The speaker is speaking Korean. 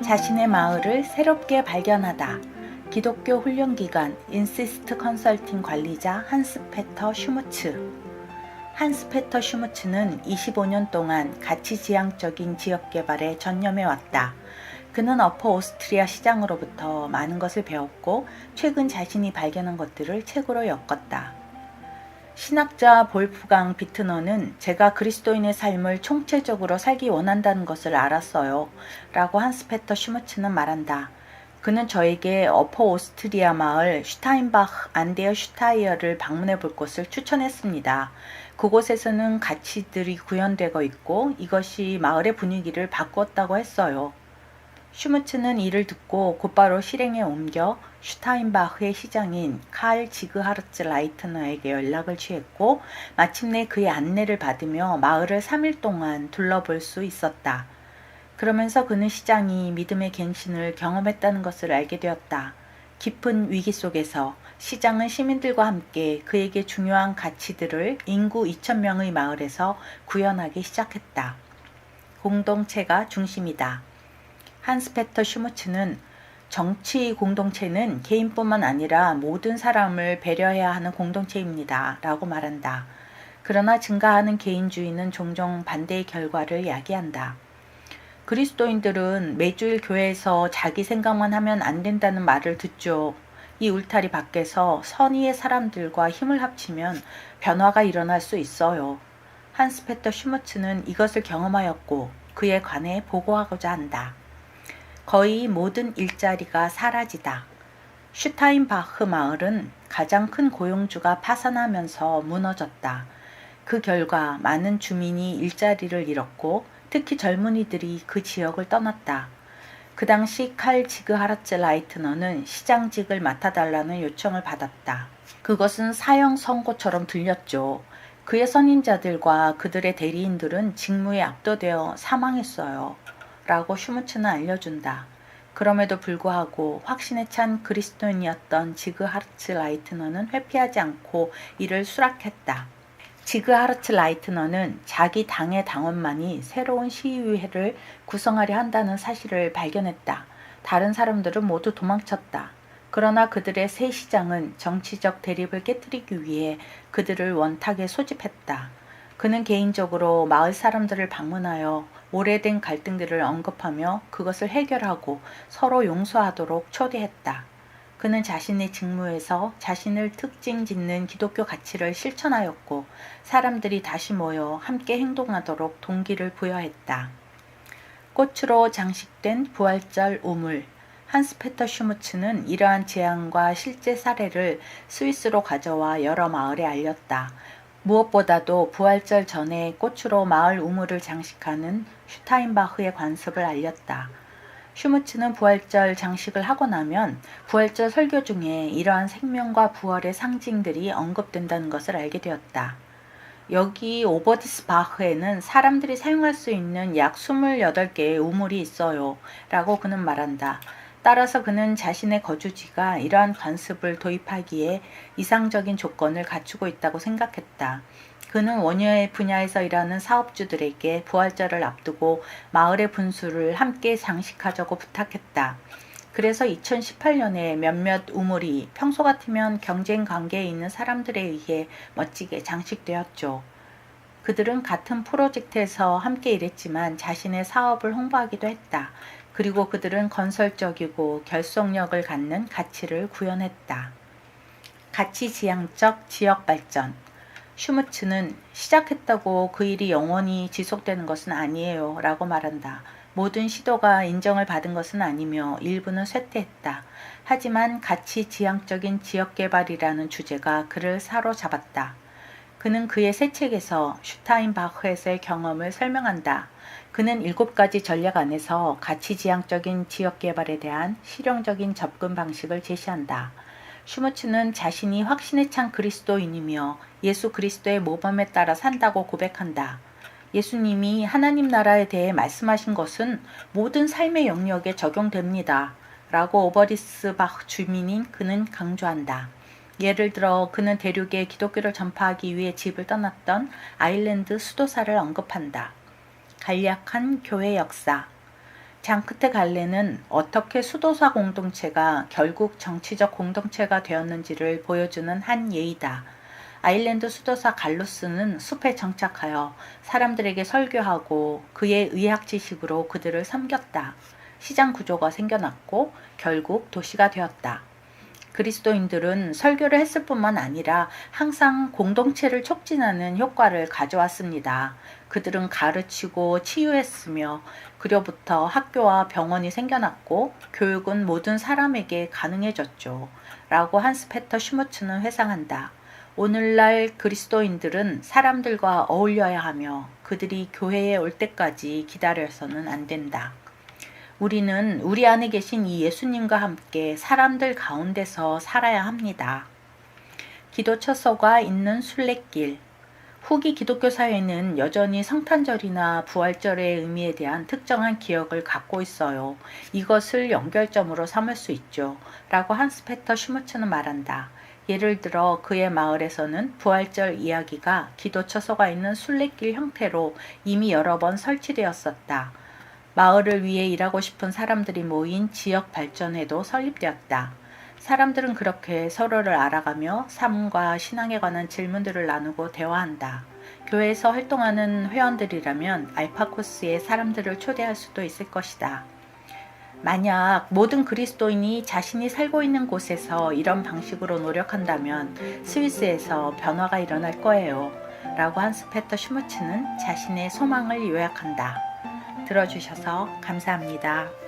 자신의 마을을 새롭게 발견하다. 기독교 훈련기관 인시스트 컨설팅 관리자 한스 페터 슈무츠. 한스 페터 슈무츠는 25년 동안 가치지향적인 지역개발에 전념해왔다. 그는 어퍼 오스트리아 시장으로부터 많은 것을 배웠고 최근 자신이 발견한 것들을 책으로 엮었다. 신학자 볼프강 비트너는 제가 그리스도인의 삶을 총체적으로 살기 원한다는 것을 알았어요. 라고 한스 페터 슈무츠는 말한다. 그는 저에게 어퍼 오스트리아 마을 슈타인바흐 안데어 슈타이어를 방문해 볼 것을 추천했습니다. 그곳에서는 가치들이 구현되고 있고 이것이 마을의 분위기를 바꾸었다고 했어요. 슈무츠는 이를 듣고 곧바로 실행에 옮겨 슈타인바흐의 시장인 칼 지그하르츠 라이트너에게 연락을 취했고 마침내 그의 안내를 받으며 마을을 3일 동안 둘러볼 수 있었다. 그러면서 그는 시장이 믿음의 갱신을 경험했다는 것을 알게 되었다. 깊은 위기 속에서 시장은 시민들과 함께 그에게 중요한 가치들을 인구 2,000명의 마을에서 구현하기 시작했다. 공동체가 중심이다. 한스 페터 슈무츠는 정치 공동체는 개인뿐만 아니라 모든 사람을 배려해야 하는 공동체입니다. 라고 말한다. 그러나 증가하는 개인주의는 종종 반대의 결과를 야기한다. 그리스도인들은 매주일 교회에서 자기 생각만 하면 안 된다는 말을 듣죠. 이 울타리 밖에서 선의의 사람들과 힘을 합치면 변화가 일어날 수 있어요. 한스 페터 슈무츠는 이것을 경험하였고 그에 관해 보고하고자 한다. 거의 모든 일자리가 사라지다. 슈타인바흐 마을은 가장 큰 고용주가 파산하면서 무너졌다. 그 결과 많은 주민이 일자리를 잃었고 특히 젊은이들이 그 지역을 떠났다. 그 당시 칼 지그하르츠 라이트너는 시장직을 맡아달라는 요청을 받았다. 그것은 사형 선고처럼 들렸죠. 그의 선임자들과 그들의 대리인들은 직무에 압도되어 사망했어요. 라고 슈무츠는 알려준다. 그럼에도 불구하고 확신에 찬 그리스도인이었던 지그하르츠 라이트너는 회피하지 않고 이를 수락했다. 지그하르츠 라이트너는 자기 당의 당원만이 새로운 시의회를 구성하려 한다는 사실을 발견했다. 다른 사람들은 모두 도망쳤다. 그러나 그들의 새 시장은 정치적 대립을 깨뜨리기 위해 그들을 원탁에 소집했다. 그는 개인적으로 마을 사람들을 방문하여 오래된 갈등들을 언급하며 그것을 해결하고 서로 용서하도록 초대했다. 그는 자신의 직무에서 자신을 특징 짓는 기독교 가치를 실천하였고 사람들이 다시 모여 함께 행동하도록 동기를 부여했다. 꽃으로 장식된 부활절 우물. 한스 페터 슈무츠는 이러한 제안과 실제 사례를 스위스로 가져와 여러 마을에 알렸다. 무엇보다도 부활절 전에 꽃으로 마을 우물을 장식하는 슈타인바흐의 관습을 알렸다. 슈무츠는 부활절 장식을 하고 나면 부활절 설교 중에 이러한 생명과 부활의 상징들이 언급된다는 것을 알게 되었다. 여기 오버디스바흐에는 사람들이 사용할 수 있는 약 28개의 우물이 있어요. 라고 그는 말한다. 따라서 그는 자신의 거주지가 이러한 관습을 도입하기에 이상적인 조건을 갖추고 있다고 생각했다. 그는 원예 분야에서 일하는 사업주들에게 부활절을 앞두고 마을의 분수를 함께 장식하자고 부탁했다. 그래서 2018년에 몇몇 우물이 평소 같으면 경쟁 관계에 있는 사람들에 의해 멋지게 장식되었죠. 그들은 같은 프로젝트에서 함께 일했지만 자신의 사업을 홍보하기도 했다. 그리고 그들은 건설적이고 결속력을 갖는 가치를 구현했다. 가치지향적 지역발전. 슈무츠는 시작했다고 그 일이 영원히 지속되는 것은 아니에요 라고 말한다. 모든 시도가 인정을 받은 것은 아니며 일부는 쇠퇴했다. 하지만 가치지향적인 지역개발이라는 주제가 그를 사로잡았다. 그는 그의 새 책에서 슈타인바흐에서의 경험을 설명한다. 그는 7가지 전략 안에서 가치지향적인 지역개발에 대한 실용적인 접근 방식을 제시한다. 슈무츠는 자신이 확신에 찬 그리스도인이며 예수 그리스도의 모범에 따라 산다고 고백한다. 예수님이 하나님 나라에 대해 말씀하신 것은 모든 삶의 영역에 적용됩니다. 라고 오버디스바흐 주민인 그는 강조한다. 예를 들어 그는 대륙에 기독교를 전파하기 위해 집을 떠났던 아일랜드 수도사를 언급한다. 간략한 교회 역사. 장크테 갈레는 어떻게 수도사 공동체가 결국 정치적 공동체가 되었는지를 보여주는 한 예이다. 아일랜드 수도사 갈루스는 숲에 정착하여 사람들에게 설교하고 그의 의학 지식으로 그들을 섬겼다. 시장 구조가 생겨났고 결국 도시가 되었다. 그리스도인들은 설교를 했을 뿐만 아니라 항상 공동체를 촉진하는 효과를 가져왔습니다. 그들은 가르치고 치유했으며 그로부터 학교와 병원이 생겨났고 교육은 모든 사람에게 가능해졌죠. 라고 한스 페터 슈무츠는 회상한다. 오늘날 그리스도인들은 사람들과 어울려야 하며 그들이 교회에 올 때까지 기다려서는 안 된다. 우리는 우리 안에 계신 이 예수님과 함께 사람들 가운데서 살아야 합니다. 기도 처소가 있는 순례길. 후기 기독교 사회는 여전히 성탄절이나 부활절의 의미에 대한 특정한 기억을 갖고 있어요. 이것을 연결점으로 삼을 수 있죠. 라고 한스 페터 슈무츠는 말한다. 예를 들어 그의 마을에서는 부활절 이야기가 기도 처소가 있는 순례길 형태로 이미 여러 번 설치되었었다. 마을을 위해 일하고 싶은 사람들이 모인 지역 발전회도 설립되었다. 사람들은 그렇게 서로를 알아가며 삶과 신앙에 관한 질문들을 나누고 대화한다. 교회에서 활동하는 회원들이라면 알파 코스에 사람들을 초대할 수도 있을 것이다. 만약 모든 그리스도인이 자신이 살고 있는 곳에서 이런 방식으로 노력한다면 스위스에서 변화가 일어날 거예요. 라고 한스 페터 슈무츠는 자신의 소망을 요약한다. 들어주셔서 감사합니다.